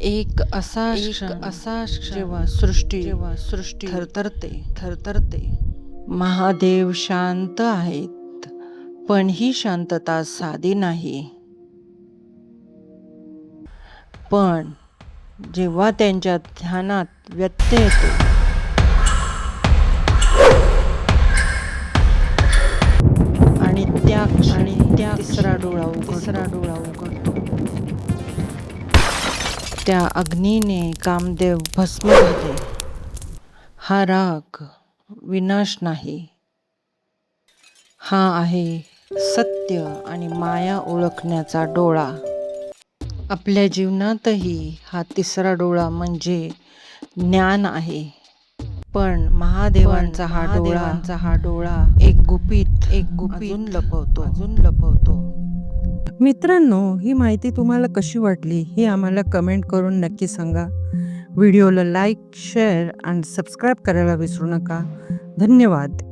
एक असा क्षण जेव्हा सृष्टी थरथरते. महादेव शांत आहेत, पण ही शांतता साधी नाही. पण जेव्हा त्यांच्या ध्यानात व्यत्यय येतो, आणि त्या तिसरा डोळा उघडतो. त्या अग्नीने कामदेव भस्म झाले. हा राग विनाश नाही, हा आहे सत्य आणि माया ओळखण्याचा डोळा. आपल्या जीवनातही हा तिसरा डोळा म्हणजे ज्ञान आहे. पण महादेवांचा हा डोळा एक गुपित अजून लपवतो. मित्रांनो, ही माहिती तुम्हाला कशी वाटली हे आम्हाला कमेंट करून नक्की सांगा. व्हिडिओला लाईक, शेअर आणि सबस्क्राईब करायला विसरू नका. धन्यवाद.